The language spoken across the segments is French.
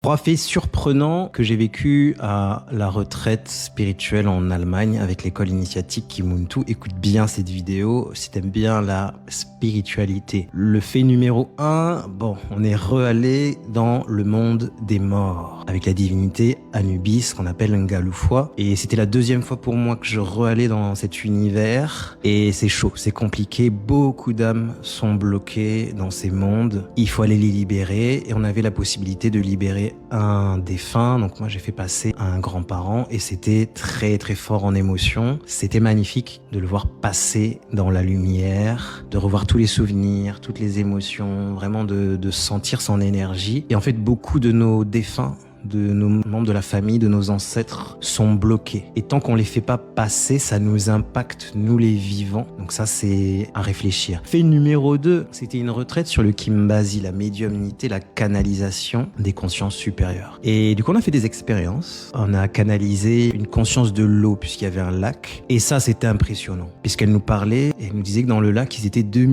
3 faits surprenants que j'ai vécu à la retraite spirituelle en Allemagne avec l'école initiatique Kimuntu. Écoute bien cette vidéo si t'aimes bien la spiritualité. Le fait numéro 1, on est re-allé dans le monde des morts avec la divinité Anubis qu'on appelle Ngalufwa. Et c'était la 2e fois pour moi que je re-allais dans cet univers. Et c'est chaud, c'est compliqué. Beaucoup d'âmes sont bloquées dans ces mondes. Il faut aller les libérer. Et on avait la possibilité de libérer un défunt. Donc moi j'ai fait passer un grand-parent et c'était très très fort en émotion. C'était magnifique de le voir passer dans la lumière, de revoir tous les souvenirs, toutes les émotions, vraiment de sentir son énergie. Et en fait beaucoup de nos défunts, de nos membres de la famille, de nos ancêtres sont bloqués. Et tant qu'on les fait pas passer, ça nous impacte, nous les vivants. Donc ça, c'est à réfléchir. Fait numéro 2, c'était une retraite sur le Kimbasi, la médiumnité, la canalisation des consciences supérieures. Et du coup, on a fait des expériences. On a canalisé une conscience de l'eau puisqu'il y avait un lac. Et ça, c'était impressionnant. Puisqu'elle nous parlait, et elle nous disait que dans le lac, ils étaient 2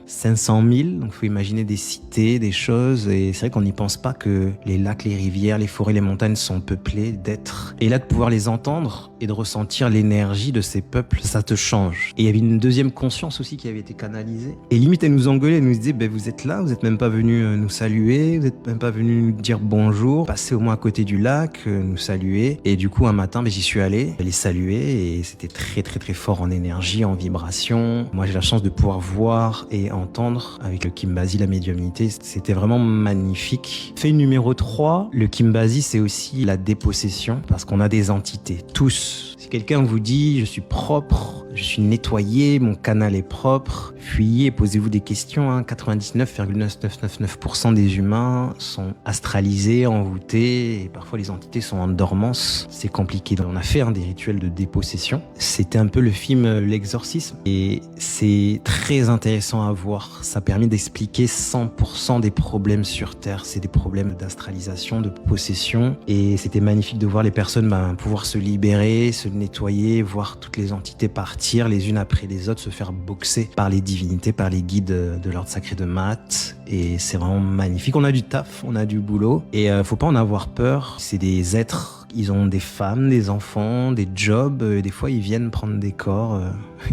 500 000. Donc, il faut imaginer des cités, des choses. Et c'est vrai qu'on n'y pense pas que les lacs, les rivières, les forêts, les montagnes sont peuplées d'êtres. Et là, de pouvoir les entendre et de ressentir l'énergie de ces peuples, ça te change. Et il y avait une 2e conscience aussi qui avait été canalisée. Et limite, elle nous engueulait, elle nous disait, vous êtes là, vous n'êtes même pas venu nous saluer, vous n'êtes même pas venu nous dire bonjour, passez au moins à côté du lac, nous saluer. Et du coup, un matin, j'y suis allé, les saluer, et c'était très très très fort en énergie, en vibration. Moi, j'ai la chance de pouvoir voir et entendre avec le Kimbasi, la médiumnité. C'était vraiment magnifique. Fait numéro 3, le Kimbasi, c'est aussi la dépossession parce qu'on a des entités, tous. Si quelqu'un vous dit « je suis propre », je suis nettoyé, mon canal est propre. Fuyez, posez-vous des questions. 99,9999% des humains sont astralisés, envoûtés, et parfois les entités sont en dormance. C'est compliqué. Donc, on a fait des rituels de dépossession. C'était un peu le film L'Exorcisme, et c'est très intéressant à voir. Ça permet d'expliquer 100% des problèmes sur Terre. C'est des problèmes d'astralisation, de possession, et c'était magnifique de voir les personnes pouvoir se libérer, se nettoyer, voir toutes les entités partir les unes après les autres, se faire boxer par les divinités, par les guides de l'ordre sacré de Maat. Et c'est vraiment magnifique. On a du taf, on a du boulot, et faut pas en avoir peur. C'est des êtres, ils ont des femmes, des enfants, des jobs, des fois ils viennent prendre des corps et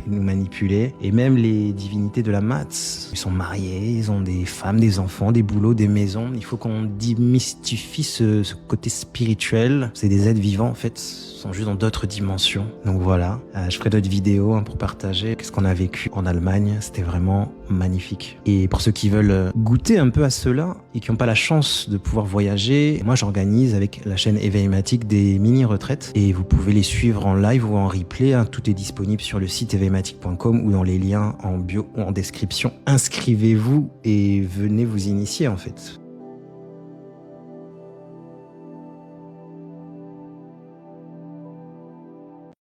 nous manipuler. Et même les divinités de la Maat, ils sont mariés, ils ont des femmes, des enfants, des boulots, des maisons. Il faut qu'on démystifie ce côté spirituel. C'est des êtres vivants en fait, sont juste dans d'autres dimensions. Donc voilà, je ferai d'autres vidéos pour partager qu'est-ce qu'on a vécu en Allemagne. C'était vraiment magnifique. Et pour ceux qui veulent goûter un peu à cela et qui n'ont pas la chance de pouvoir voyager, moi j'organise avec la chaîne Éveilmatique des mini-retraites et vous pouvez les suivre en live ou en replay. Tout est disponible sur le site éveilmatique.com ou dans les liens en bio ou en description. Inscrivez-vous et venez vous initier en fait.